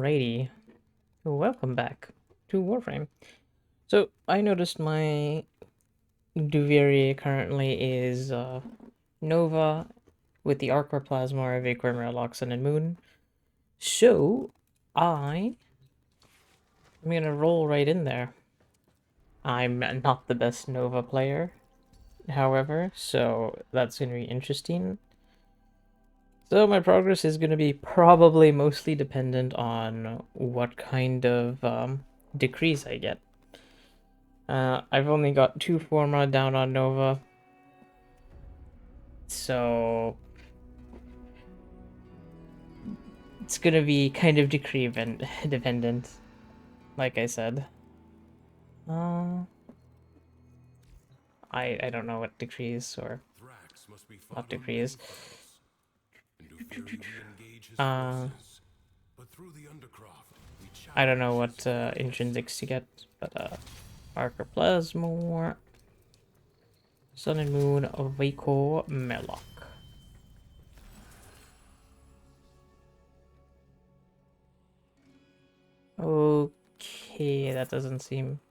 Alrighty, welcome back to Warframe. So I noticed my Duviri currently is Nova with the Arcor Plasma, Vacuum, Raillock, Sun and Moon. So I'm gonna roll right in there. I'm not the best Nova player, however, so that's gonna be interesting. So my progress is going to be probably mostly dependent on what kind of decrease I get. I've only got 2 Forma down on Nova, so it's going to be kind of decree event dependent, like I said. I don't know what decrees or not decrees. I don't know what intrinsics to get, but Arcor Plasma, Sun and Moon, Vaco, Merlock. Okay, that doesn't seem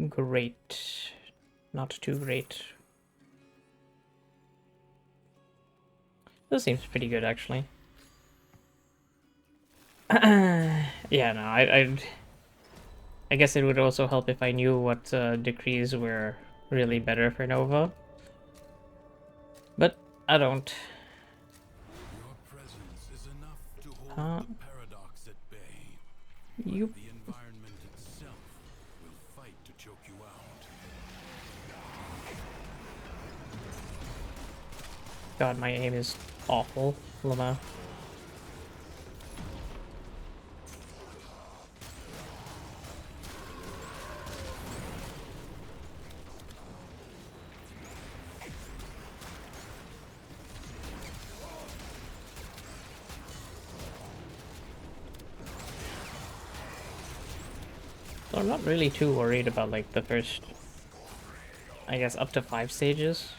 great. Not too great. This seems pretty good, actually. Yeah, no, I guess it would also help if I knew what decrees were really better for Nova. But I don't. Your presence is enough to hold the paradox at bay. You. The environment itself will fight to choke you out. God, my aim is awful, Lama. So I'm not really too worried about like the first, I guess, up to 5 stages.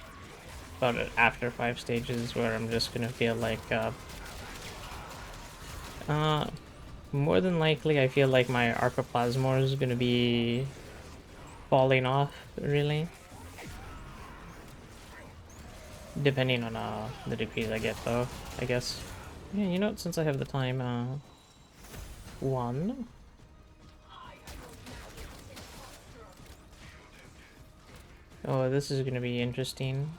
But after 5 stages where I'm just gonna feel like more than likely I feel like my Arcoplasmor is gonna be falling off, really. Depending on the degrees I get though, I guess. Yeah, you know what, since I have the time, one. Oh, this is gonna be interesting.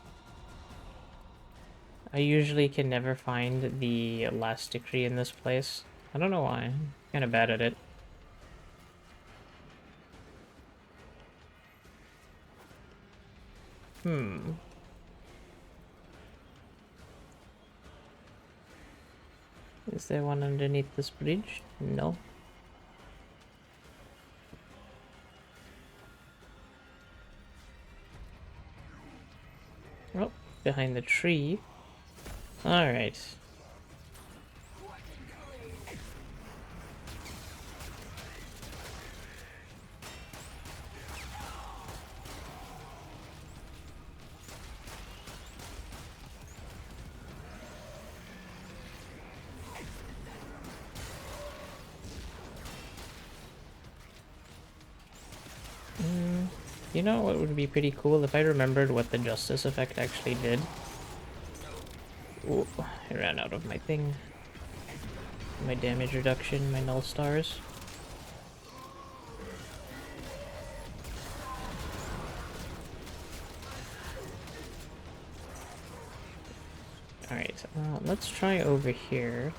I usually can never find the last decree in this place. I don't know why. I'm kinda bad at it. Is there one underneath this bridge? No. Oh, behind the tree. Alright. You know what would be pretty cool if I remembered what the justice effect actually did? Ooh, I ran out of my thing. My damage reduction, my null stars. Alright, let's try over here.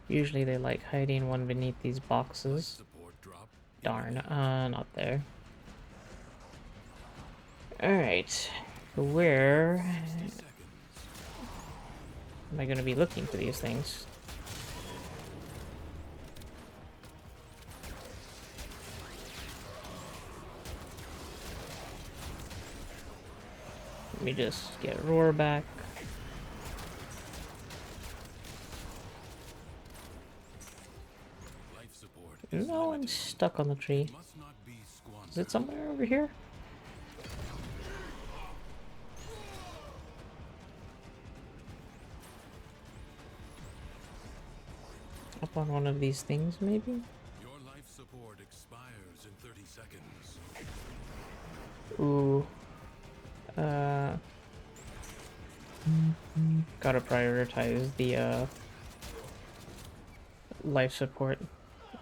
Usually they like hiding one beneath these boxes. Darn, not there. Alright, where am I going to be looking for these things? Let me just get Roar back. No, I'm stuck on the tree. Is it somewhere over here? up on one of these things, maybe? Your life support expires in 30 seconds. Ooh. Gotta prioritize the, life support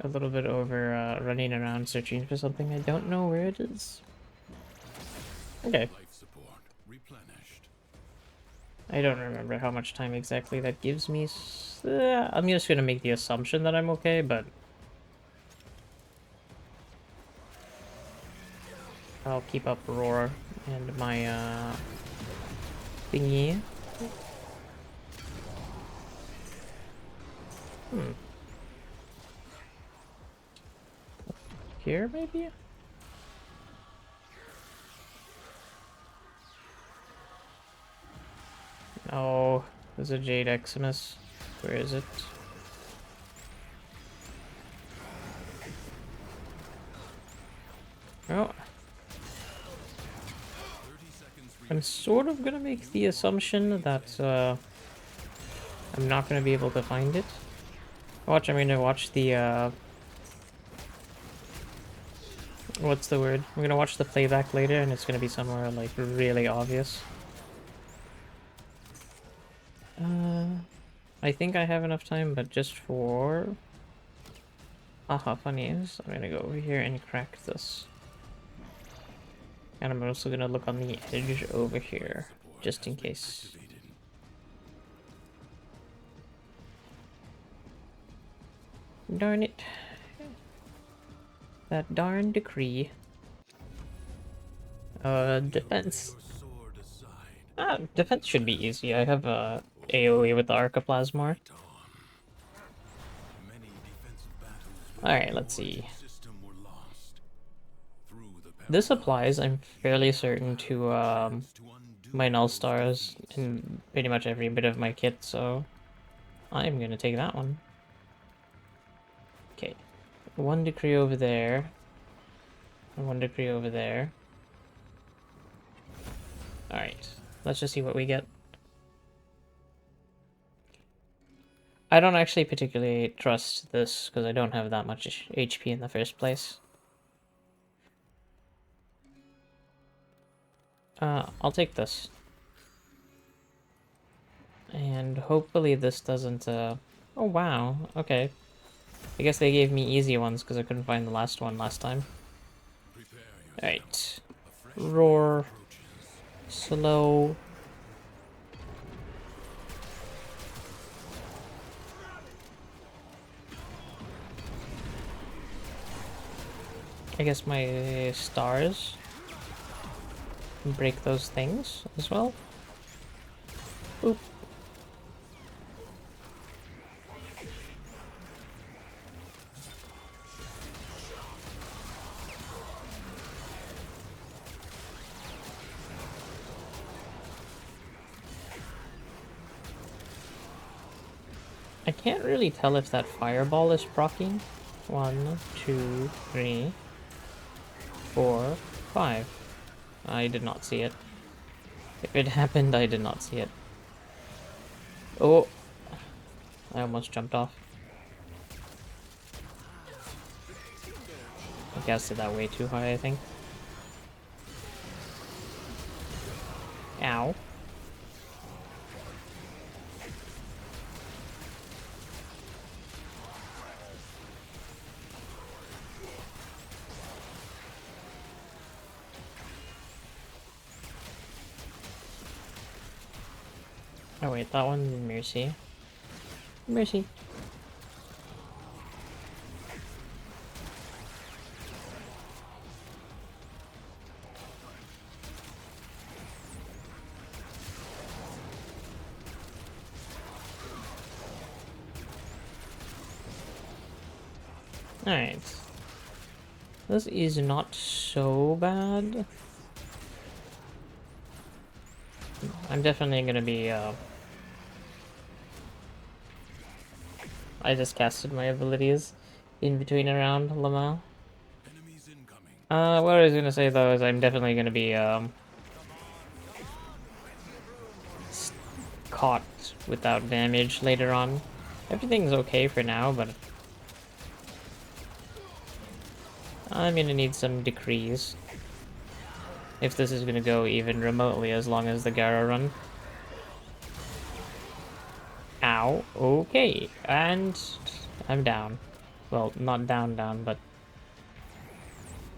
a little bit over, running around searching for something I don't know where it is. Okay. Life support replenished. I don't remember how much time exactly that gives me. I'm just gonna make the assumption that I'm okay, but I'll keep up Roar and my, thingy. Hmm. Here, maybe? Oh, there's a Jade Eximus. Where is it? Oh, 30 seconds I'm sort of gonna make the assumption that, I'm not gonna be able to find it. I'm gonna watch the, what's the word? I'm gonna watch the playback later, and it's gonna be somewhere, like, really obvious. I think I have enough time, but just for... Aha, funnies. I'm gonna go over here and crack this. And I'm also gonna look on the edge over here, just in case. activated. Darn it. That darn decree. Defense. Your sword aside. Defense should be easy. I have, AoE with the Arcaplasmor. Many defensive battles Alright, let's see. system were lost. Through the This applies, I'm fairly certain, to, to undo my Null Stars in pretty much every bit of my kit, so I'm gonna take that one. Okay. One decree over there. And one decree over there. Alright. Let's just see what we get. I don't actually particularly trust this, because I don't have that much HP in the first place. I'll take this. And hopefully this doesn't, Oh wow, okay. I guess they gave me easy ones, because I couldn't find the last one last time. Alright. Roar. Slow. I guess my stars break those things as well. Oop. I can't really tell if that fireball is proccing. 1, 2, 3, 4, 5. I did not see it. If it happened, I did not see it. Oh! I almost jumped off. I casted that way too high, I think. Ow. Oh wait, that one's Mercy. Mercy. Alright. This is not so bad. I'm definitely gonna be, I just casted my abilities in between around Lamau. Enemies incoming. What I was gonna say though is I'm definitely gonna be, caught without damage later on. Everything's okay for now, but I'm gonna need some decrees if this is gonna go even remotely as long as the Gara run. Ow. Okay. And I'm down. Well, not down, but...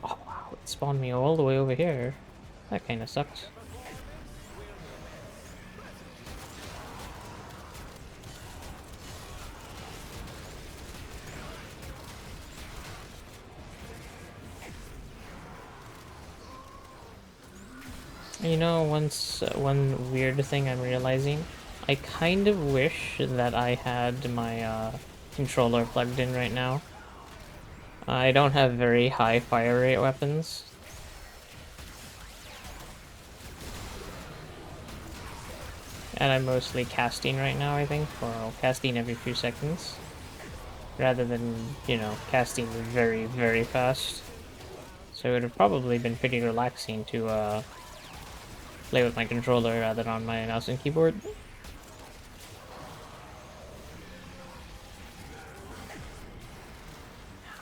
Oh, wow. It spawned me all the way over here. That kind of sucked. You know, one weird thing I'm realizing, I kind of wish that I had my controller plugged in right now. I don't have very high fire rate weapons. And I'm mostly casting right now, I think, or casting every few seconds. Rather than, you know, casting very, very fast. So it would have probably been pretty relaxing to play with my controller rather than on my mouse and keyboard.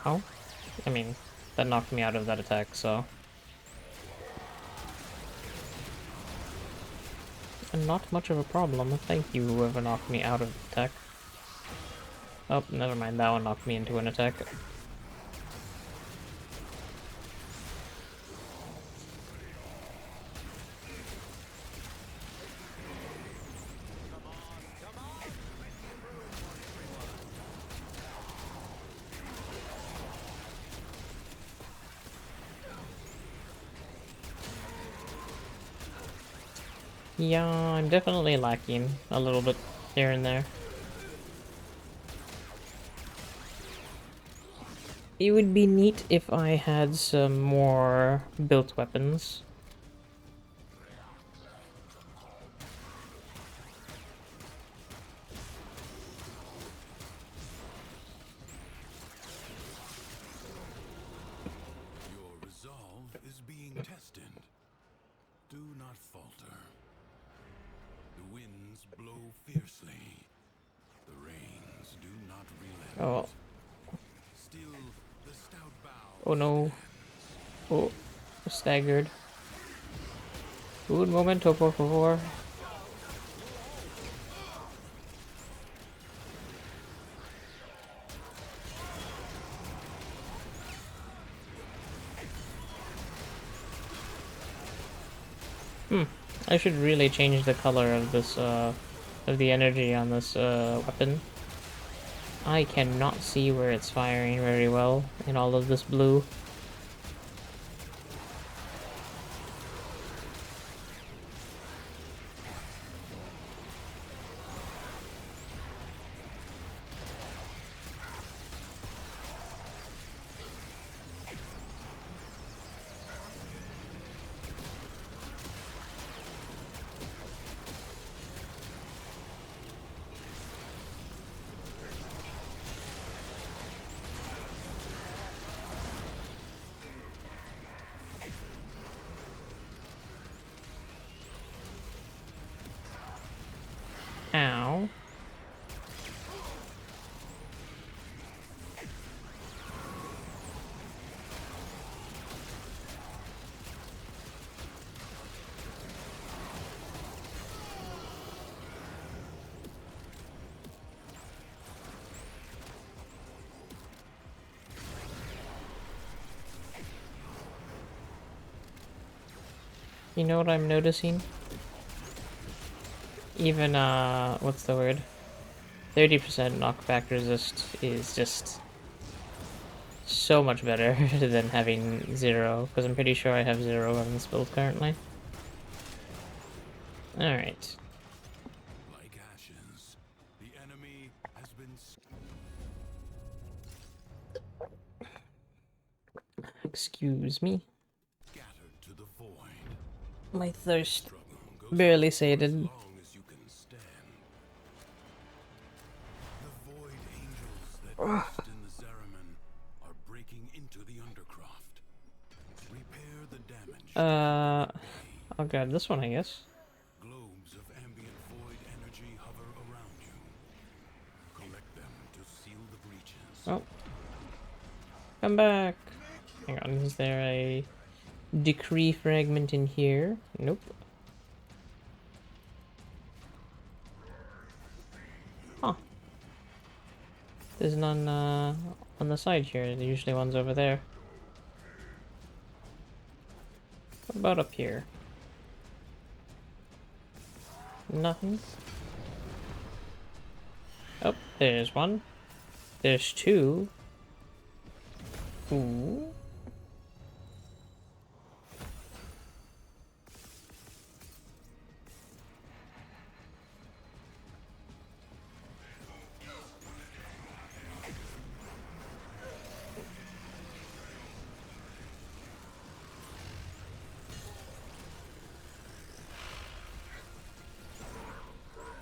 How? I mean, that knocked me out of that attack, so... And not much of a problem. Thank you, whoever knocked me out of the attack. Oh, never mind. That one knocked me into an attack. Yeah, I'm definitely lacking a little bit here and there. It would be neat if I had some more built weapons. Your resolve is being tested. Do not falter. The winds blow fiercely. The rains do not relent. Oh, Still, the stout bough oh no. Oh, staggered. Un momento, por favor. I should really change the color of this, of the energy on this, weapon. I cannot see where it's firing very well in all of this blue. Ow. You know what I'm noticing? Even, what's the word? 30% knockback resist is just so much better than having 0, because I'm pretty sure I have 0 on this build currently. Alright. like ashes. The enemy has been Excuse me. scattered to the void. My thirst Struggle goes barely on for as sated. long as you can stand. The void angels that rest in the Zeraman are breaking into the undercroft. Repair the damage. I'll grab this one, I guess. Globes of ambient void energy hover around you. Collect them Oh, come back. Hang on, is there a decree fragment in here? Nope. Huh. There's none on the side here. There's usually one's over there. What about up here? Nothing. Oh, there's one. There's two. Ooh.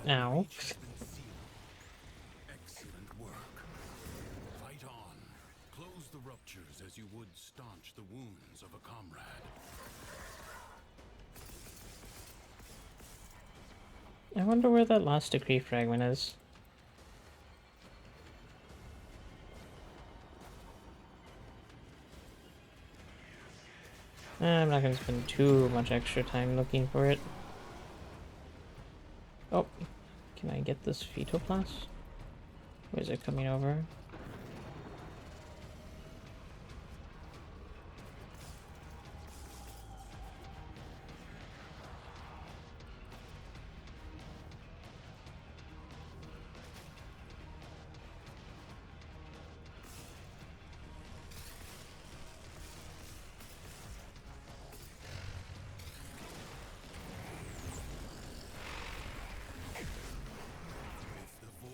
Ow. Excellent work. Fight on. Close the ruptures as you would staunch the wounds of a comrade. I wonder where that last decree fragment is. I'm not gonna spend too much extra time looking for it. Oh, can I get this phytoplast? Where is it coming over?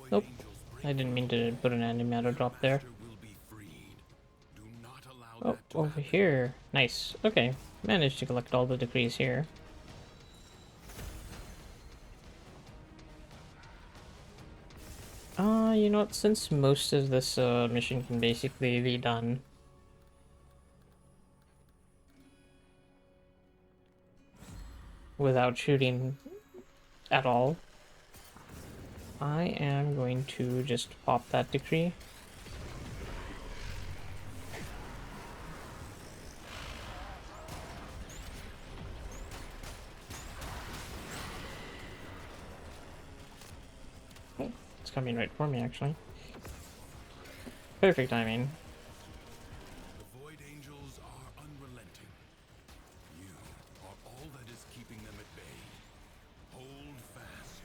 Nope. I didn't mean to put an antimatter drop there. Oh, over here. Nice. Okay. Managed to collect all the decrees here. You know what? Since most of this mission can basically be done without shooting at all, I am going to just pop that decree. Oh, it's coming right for me, actually. Perfect timing. The Void Angels are unrelenting. You are all that is keeping them at bay. Hold fast.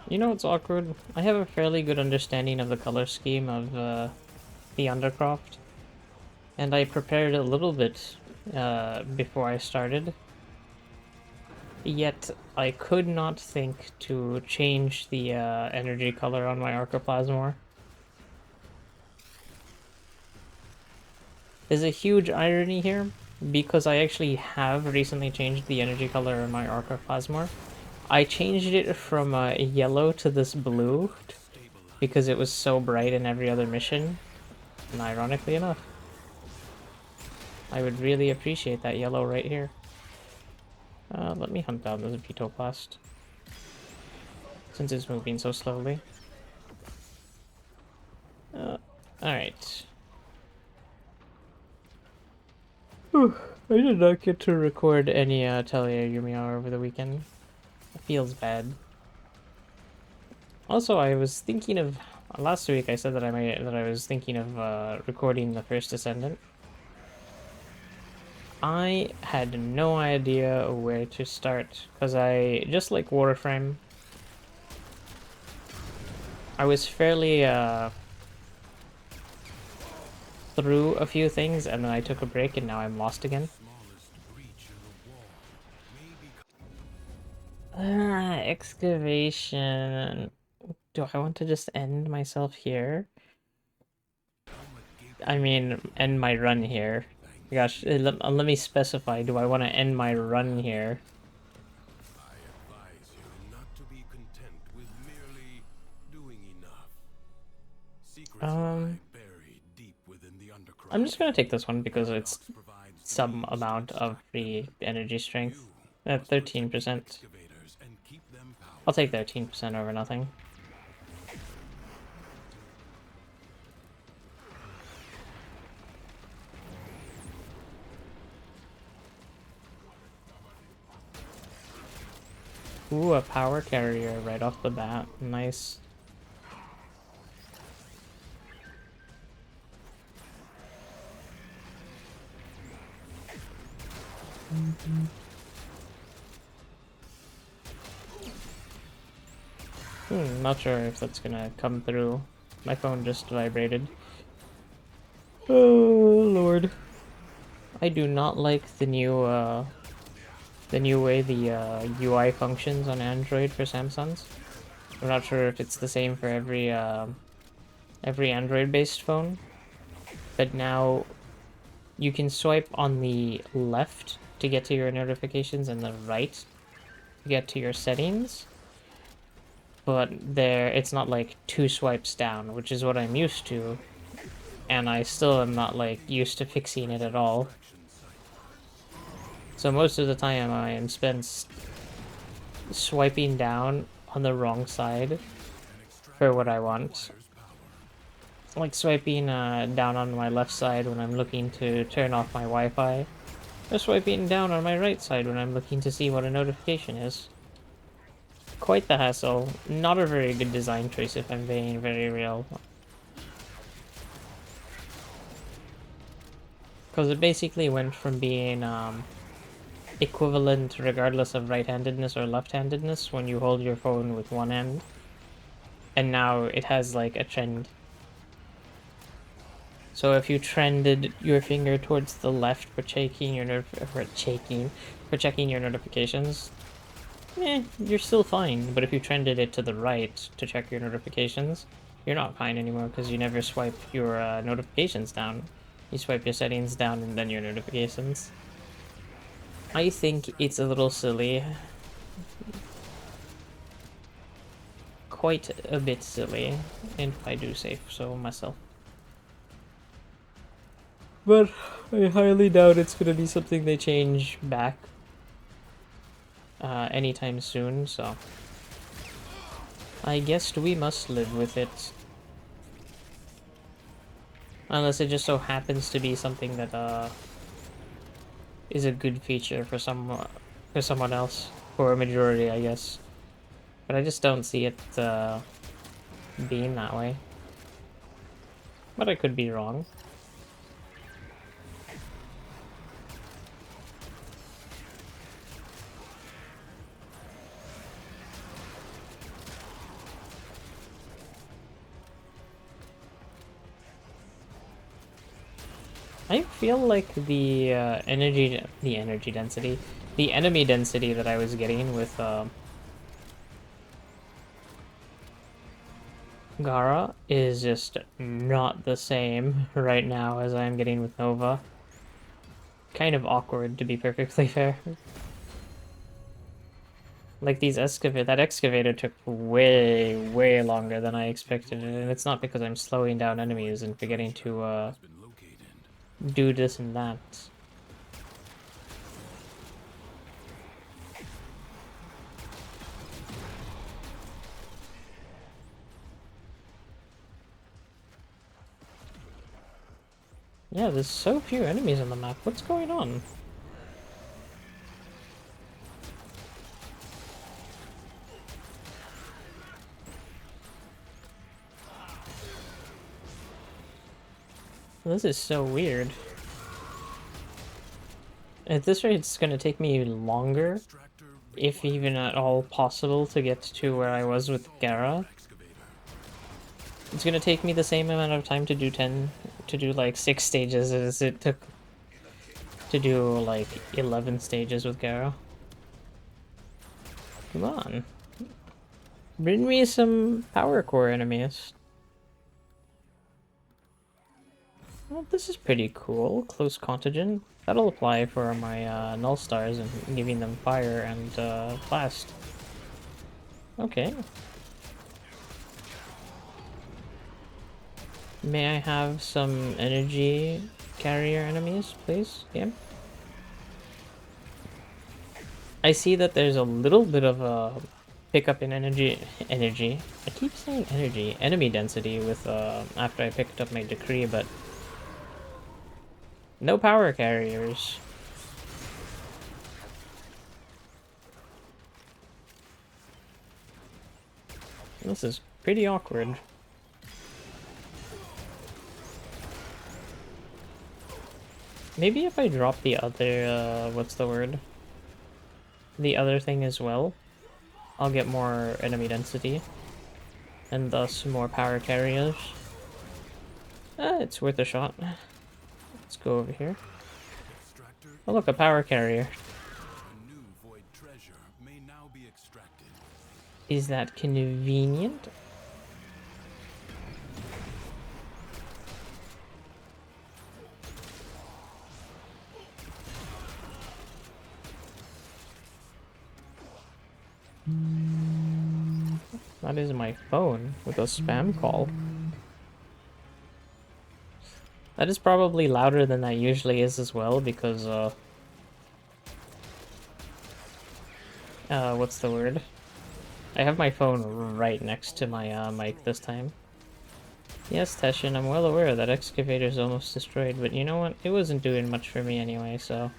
You know what's awkward? I have a fairly good understanding of the color scheme of the Undercroft, and I prepared a little bit before I started. Yet I could not think to change the energy color on my Arcoplasmor. There's a huge irony here, because I actually have recently changed the energy color on my Arcoplasmor. I changed it from yellow to this blue because it was so bright in every other mission, and ironically enough, I would really appreciate that yellow right here. Let me hunt down this Vitoplast, since it's moving so slowly. Alright. I did not get to record any Atelier Yumiya over the weekend. It feels bad. Also, I was thinking of last week. I said that I was thinking of recording the first Descendant. I had no idea where to start because I just like Warframe. I was fairly through a few things, and then I took a break, and now I'm lost again. Excavation. Do I want to just end myself here? I mean, end my run here. Gosh, let me specify. Do I want to end my run here? I advise you not to be content with merely doing enough. Secrets lie buried deep within the undercroft. I'm just gonna take this one because it's some amount of free energy strength. At 13%. Excavators and keep them I'll powered. take 13% over nothing. Ooh, a power carrier right off the bat. Nice. Not sure if that's gonna come through. My phone just vibrated. Oh, Lord. I do not like the new way the UI functions on Android for Samsungs. I'm not sure if it's the same for every Android-based phone, but now you can swipe on the left to get to your notifications and the right to get to your settings. But it's not like 2 swipes down, which is what I'm used to, and I still am not like used to fixing it at all. So most of the time I am spent swiping down on the wrong side for what I want. Like swiping down on my left side when I'm looking to turn off my Wi-Fi, or swiping down on my right side when I'm looking to see what a notification is. Quite the hassle. Not a very good design choice if I'm being very real. Because it basically went from being equivalent regardless of right-handedness or left-handedness when you hold your phone with one hand, and now it has like a trend. So if you trended your finger towards the left for checking your checking your notifications, you're still fine. But if you trended it to the right to check your notifications, you're not fine anymore because you never swipe your notifications down. You swipe your settings down and then your notifications. I think it's a little silly. Quite a bit silly, if I do say so myself. But I highly doubt it's gonna be something they change back anytime soon, so I guess we must live with it. Unless it just so happens to be something that is a good feature for someone else, or a majority, I guess. But I just don't see it being that way. But I could be wrong. I feel like the energy density, the enemy density that I was getting with Gara is just not the same right now as I'm getting with Nova. Kind of awkward, to be perfectly fair. Like that excavator took way, way longer than I expected, and it's not because I'm slowing down enemies and forgetting to do this and that. Yeah, there's so few enemies on the map. What's going on? This is so weird. At this rate, it's gonna take me longer, if even at all possible, to get to where I was with Gara. It's gonna take me the same amount of time to do like 6 stages as it took to do like 11 stages with Gara. Come on. Bring me some power core enemies. Well, this is pretty cool. Close contingent. That'll apply for my null stars and giving them fire and blast. Okay. May I have some energy carrier enemies, please? Game? I see that there's a little bit of a pickup in energy. I keep saying energy. Enemy density with, after I picked up my decree, but no power carriers. This is pretty awkward. Maybe if I drop the other, what's the word? The other thing as well, I'll get more enemy density, and thus more power carriers. It's worth a shot. Let's go over here. Extractor Oh look, a power carrier. a new void treasure may now be extracted. Is that convenient? That is my phone with a spam call. That is probably louder than that usually is as well, because, what's the word? I have my phone right next to my, mic this time. Yes, Teshin, I'm well aware that excavator's almost destroyed, but you know what? It wasn't doing much for me anyway, so...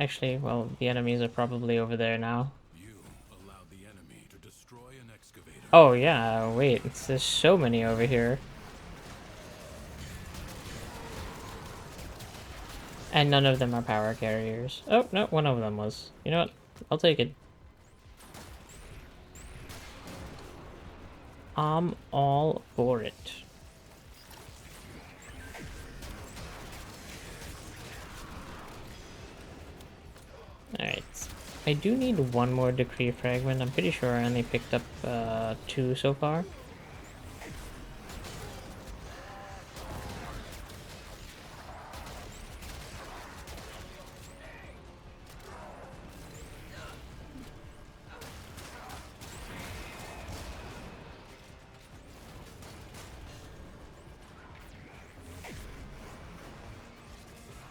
Actually, well, the enemies are probably over there now. You allowed the enemy to destroy an excavator. Oh yeah, wait, there's so many over here. And none of them are power carriers. Oh, no, one of them was. You know what? I'll take it. I'm all for it. Alright. I do need one more decree fragment. I'm pretty sure I only picked up 2 so far.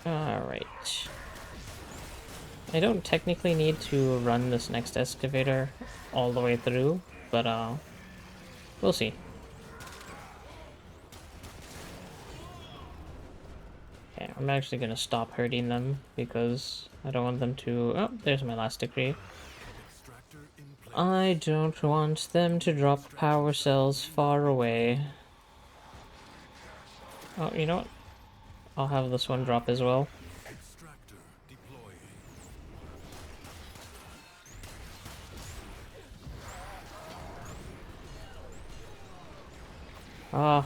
Alright. I don't technically need to run this next excavator all the way through, but we'll see. Okay, I'm actually gonna stop hurting them because I don't want them to... Oh, there's my last decree. Extractor in place. I don't want them to drop power cells far away. Oh, you know what? I'll have this one drop as well. Extractor deploying.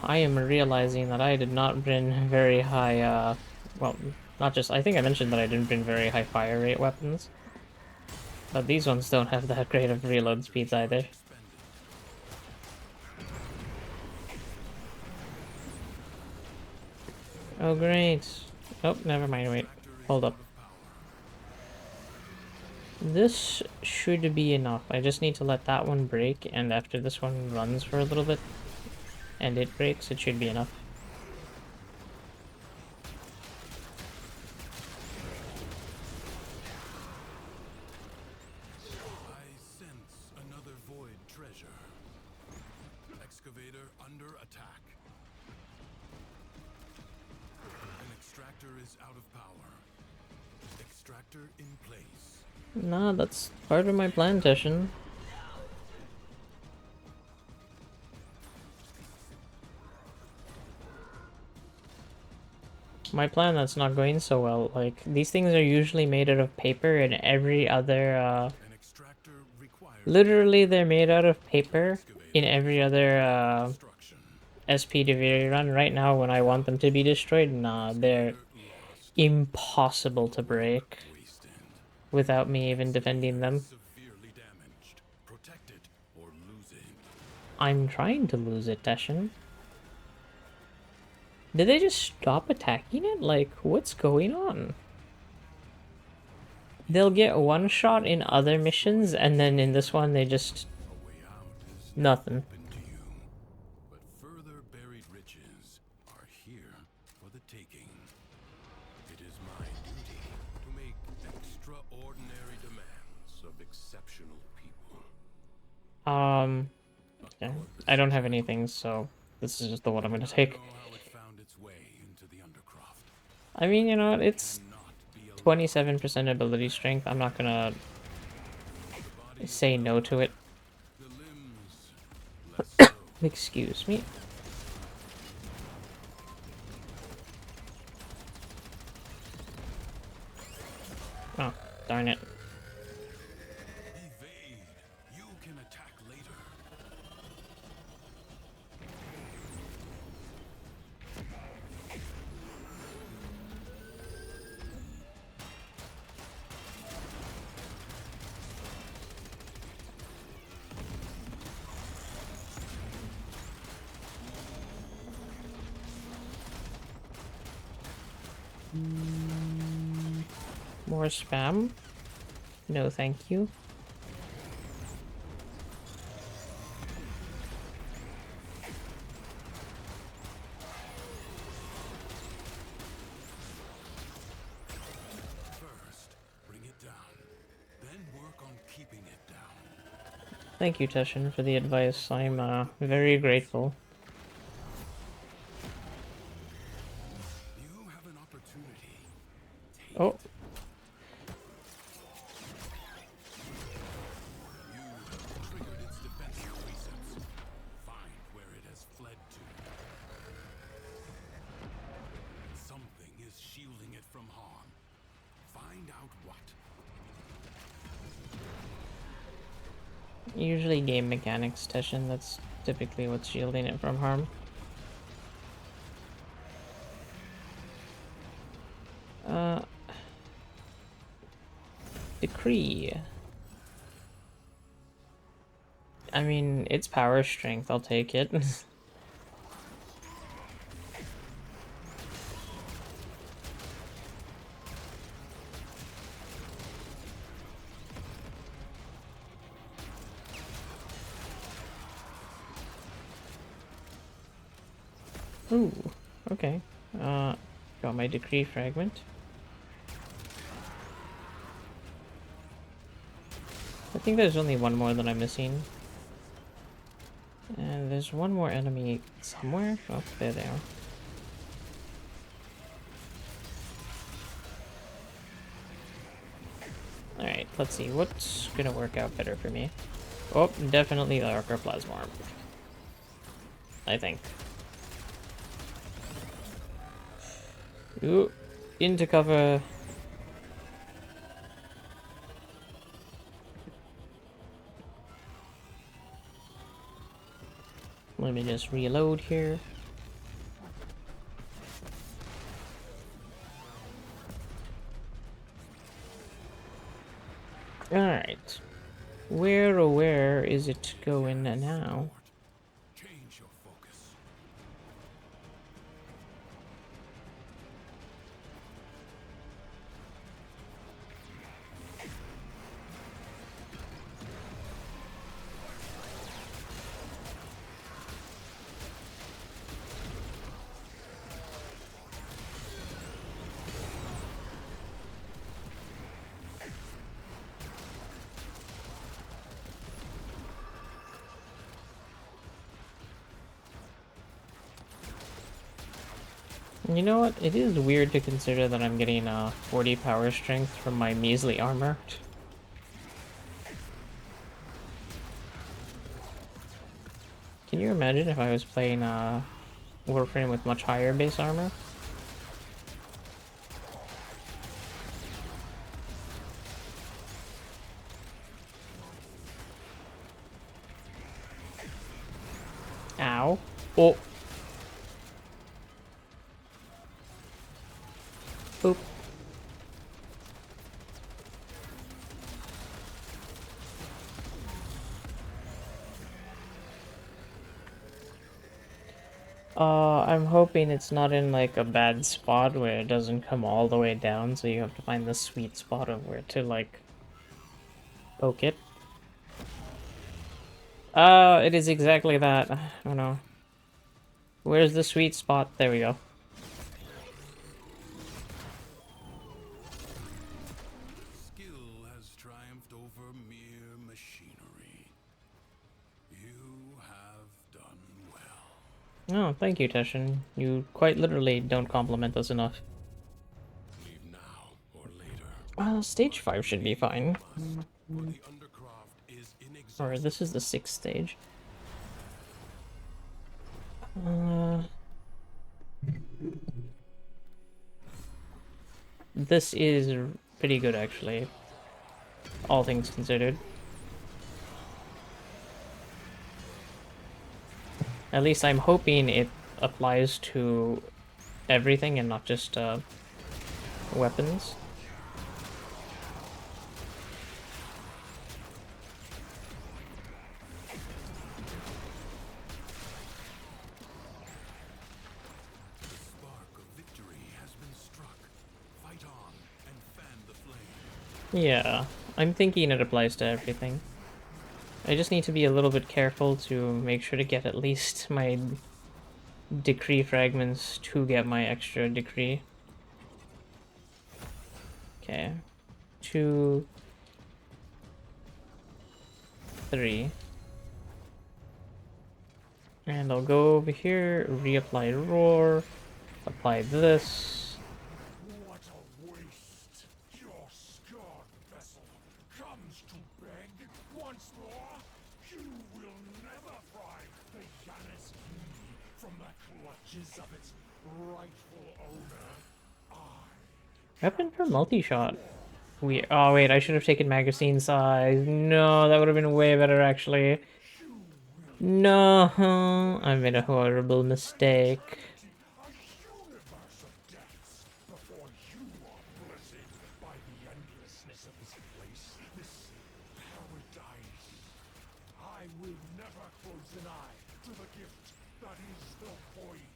I am realizing that I did not bring very high, well, not just... I think I mentioned that I didn't bring very high fire rate weapons. But these ones don't have that great of reload speeds either. Expended. Oh, great. Oh, never mind, wait. Hold up. This should be enough. I just need to let that one break, and after this one runs for a little bit, and it breaks, it should be enough. I sense another void treasure. Excavator under attack. An extractor is out of power. Extractor in place. Nah, that's part of my plan, Teshin. My plan that's not going so well. Like, these things are usually made out of paper, and every other, An extractor requires literally they're made out of paper in excavator every other, destruction. SP Duviri run. Right now, when I want them to be destroyed, nah, they're Lost. impossible to break Wasted. without me even defending them. Severely damaged. Protect it or lose it. I'm trying to lose it, Teshin. Did they just stop attacking it? Like, what's going on? They'll get one shot in other missions, and then in this one they just... A way out is nothing. open to you. But further buried riches are here for the taking. It is my duty to make extraordinary demands of exceptional people. Yeah, I don't have anything, so this is just the one I'm gonna I take. know how it found its way into the Undercroft. I mean, you know, It it's cannot be allowed. 27% ability strength. I'm not gonna The body is say no willing, to it. the limbs less so. Excuse me. Oh, darn it. Evade. You can attack later. More spam? No, thank you. First, bring it down. Then work on keeping it down. Thank you, Teshin, for the advice. I'm very grateful. You have an opportunity. Take Oh, it. You have triggered its defensive precepts. Find where it has fled to. Something is shielding it from harm. Find out what. usually game mechanics, Teshin. That's typically what's shielding it from harm. Uh, Decree. I mean, it's power strength. I'll take it. Ooh, okay. Got my decree fragment. I think there's only one more that I'm missing. And there's one more enemy somewhere. Oh, there they are. Alright, let's see. What's gonna work out better for me? Oh, definitely the Archer Plasmorph. I think. Ooh, into cover. Let me just reload here. Alright. Where, oh where is it going now? Change your focus. You know what? It is weird to consider that I'm getting 40 power strength from my measly armor. Can you imagine if I was playing Warframe with much higher base armor? Ow. Oh. Boop. I'm hoping it's not in like a bad spot where it doesn't come all the way down, so you have to find the sweet spot of where to like poke it. It is exactly that. Oh no. Where's the sweet spot? There we go. Oh, thank you, Teshin. You quite literally don't compliment us enough. Leave now or later. Stage 5 should be fine. For the Undercroft is Or this is inexhaustible. the 6th stage. Uh, this is pretty good, actually, all things considered. At least I'm hoping it applies to everything and not just weapons. The spark of victory has been struck. Fight on and fan the flame. Yeah, I'm thinking it applies to everything. I just need to be a little bit careful to make sure to get at least my decree fragments to get my extra decree. Okay. 2, 3. And I'll go over here, reapply roar, apply this. What a waste! Your scarred vessel comes to beg once more. You will never pry the Yanis key from the clutches of its rightful owner. Weapon for multi-shot. Oh wait, I should have taken magazine size. No, that would have been way better actually. No, I made a horrible mistake. A universe of deaths before you are blessed by the endlessness of this place, this paradise. I will never close an eye to the gift that is the void.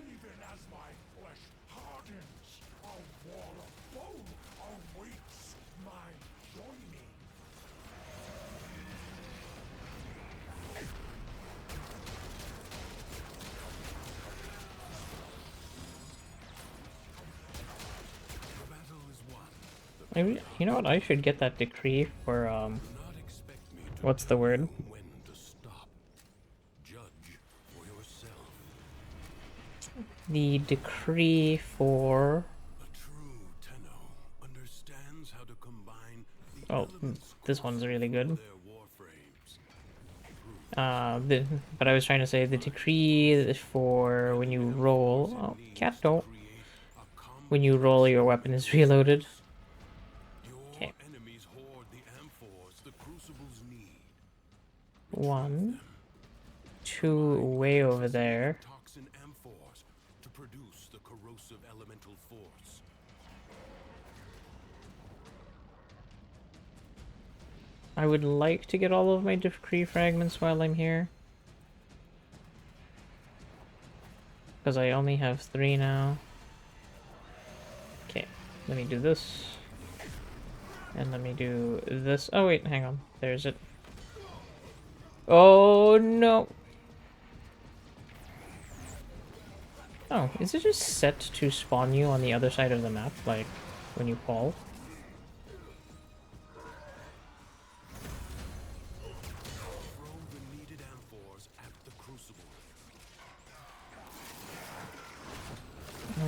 Even as my flesh hardens, a wall of bone awaits my joining. The battle is won. You know what? I should get that decree for Do not expect me to what's the tell word? you when to stop. Judge for yourself. The decree for. A true Tenno understands how to combine the Oh, elements this one's crucial really for good. their warframes. But I was trying to say the decree for when you roll. Oh, cat don't. Create a When you roll, your weapon is reloaded. Your Okay. enemies hoard the amphors the crucibles need. 1, 2, way over there. Toxin amphors to produce the corrosive elemental force. I would like to get all of my decree fragments while I'm here. Because I only have 3 now. Okay, let me do this. And let me do this. Oh wait, hang on. There's it. Oh no! Oh, is it just set to spawn you on the other side of the map, like, when you fall? Throw the needed amphors at the crucible.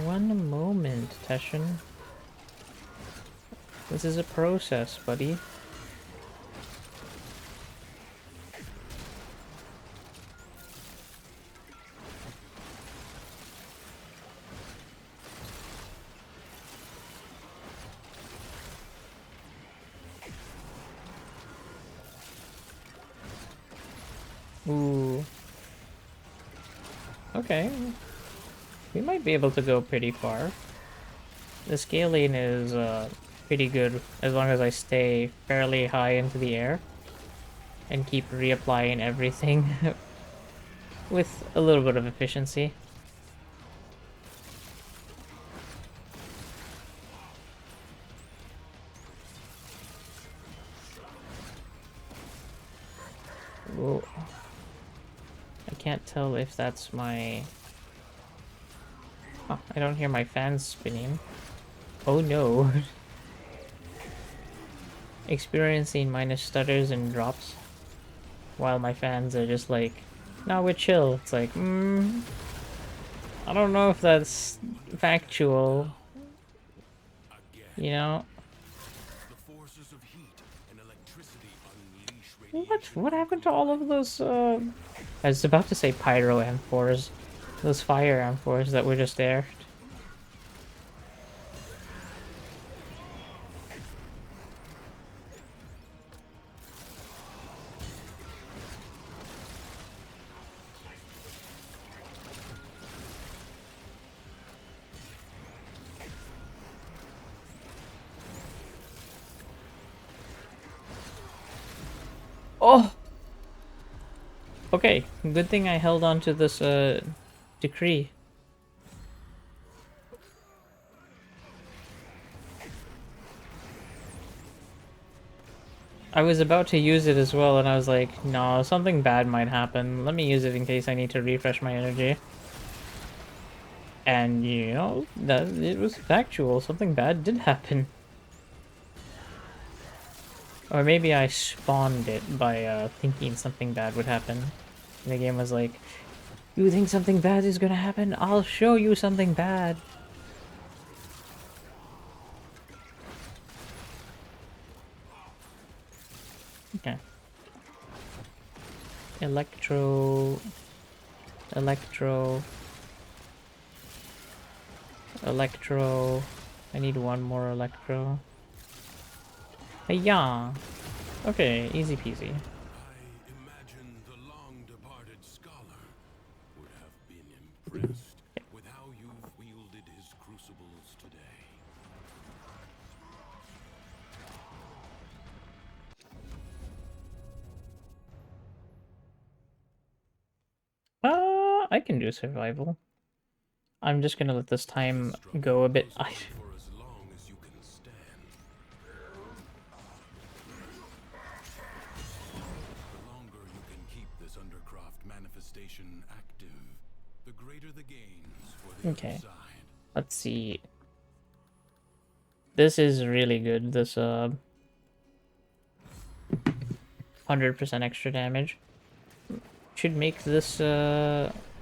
One moment, Teshin. This is a process, buddy. Ooh. Okay. We might be able to go pretty far. The scaling is pretty good as long as I stay fairly high into the air and keep reapplying everything with a little bit of efficiency. Whoa. I can't tell if that's my... Oh, I don't hear my fans spinning. Oh no. Experiencing minus stutters and drops while my fans are just like Now we chill. It's like, I don't know if that's factual, Again, you know? the forces of heat and electricity unleash What? radiation What from happened to all of colliding. those, I was about to say pyro amphors. Those fire amphors that were just there. Oh! Okay, good thing I held on to this, decree. I was about to use it as well, and I was like, no, something bad might happen. Let me use it in case I need to refresh my energy. And, you know, that it was factual. Something bad did happen. Or maybe I spawned it by thinking something bad would happen. And the game was like, you think something bad is gonna happen? I'll show you something bad. Okay. Electro... Electro... Electro... I need one more electro. Hey-ya! Okay, easy peasy. I imagine the long-departed scholar would have been impressed with how you've wielded his crucibles today. I can do survival. I'm just gonna let this time Struggle go a bit. goes on for as long as you can stand. The longer you can keep this undercroft manifestation active, the greater the gains for the other Okay, side. let's see. This is really good, this 100% extra damage. Should make this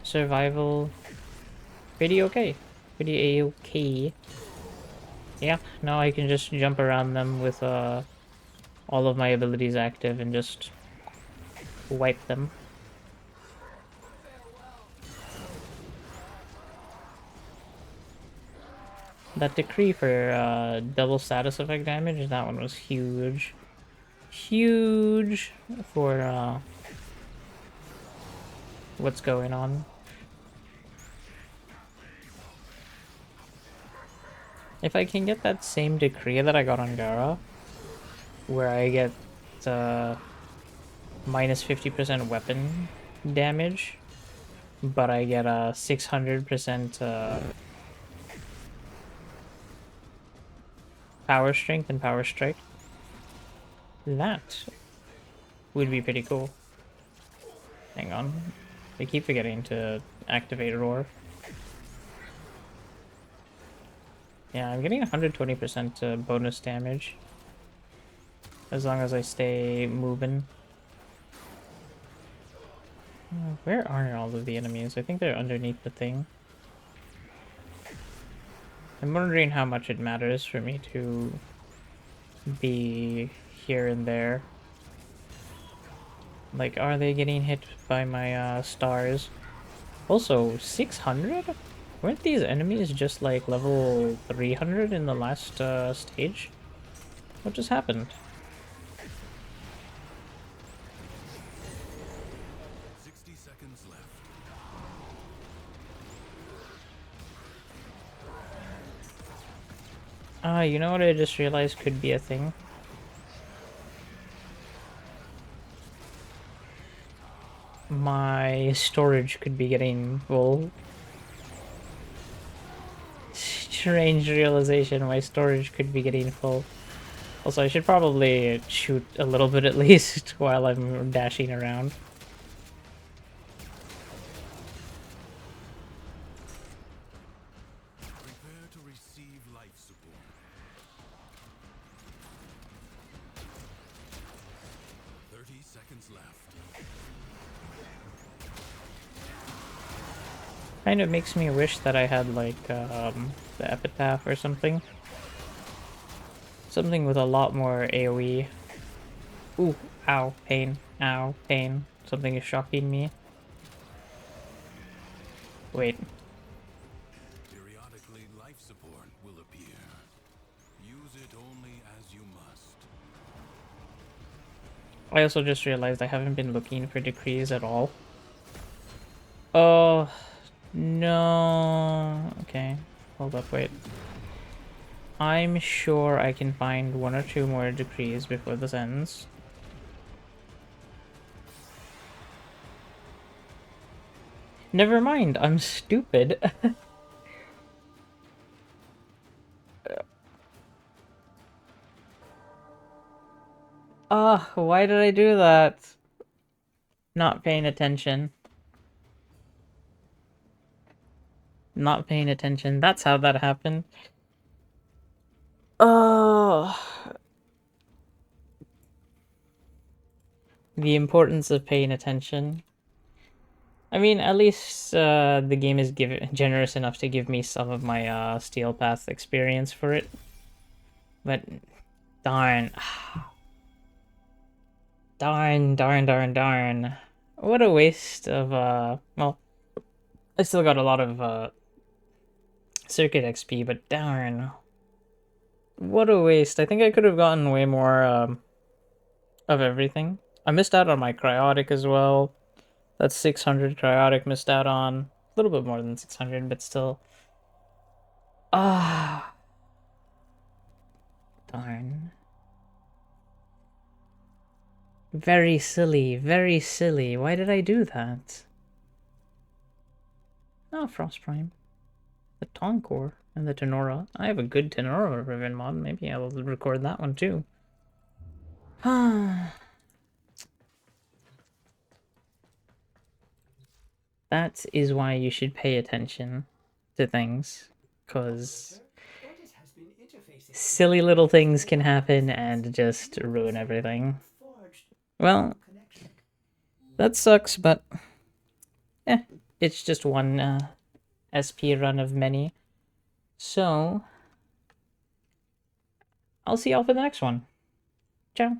survival pretty okay. Pretty a-okay. Yeah, now I can just jump around them with all of my abilities active and just wipe them. That decree for double status effect damage, that one was huge. Huge for what's going on. If I can get that same decree that I got on Gara, where I get minus 50% weapon damage, but I get a 600% power strength and power strike, that would be pretty cool. Hang on. I keep forgetting to activate Roar. Yeah, I'm getting 120% bonus damage. As long as I stay moving. Where are all of the enemies? I think they're underneath the thing. I'm wondering how much it matters for me to be here and there. Like, are they getting hit by my stars? Also, 600? Weren't these enemies just like level 300 in the last stage? What just happened? 60 seconds left. You know what I just realized could be a thing? My storage could be getting full. Strange realization, my storage could be getting full. Also, I should probably shoot a little bit at least while I'm dashing around. Prepare to receive life support. 30 seconds left. Kind of makes me wish that I had, like, the Epitaph or something. Something with a lot more AoE. Ooh, ow, pain, ow, pain. Something is shocking me. Wait. Periodically, life support will appear. Use it only as you must. I also just realized I haven't been looking for decrees at all. Oh, no. Okay, hold up, wait. I'm sure I can find 1 or 2 more decrees before this ends. Never mind, I'm stupid. Ah, why did I do that? Not paying attention. Not paying attention. That's how that happened. Oh, the importance of paying attention. I mean, at least the game is generous enough to give me some of my Steel Path experience for it. But darn. Darn. What a waste of, well, I still got a lot of circuit XP, but darn. What a waste. I think I could have gotten way more of everything. I missed out on my cryotic as well. That's 600 cryotic missed out on. A little bit more than 600, but still. Ah, darn. Very silly, very silly. Why did I do that? Oh, Frost Prime. The Tonkor and the Tenora. I have a good Tenora Riven mod. Maybe I'll record that one too. That is why you should pay attention to things. Because silly little things can happen and just ruin everything. Well, that sucks, but it's just one SP run of many. So, I'll see y'all for the next one. Ciao.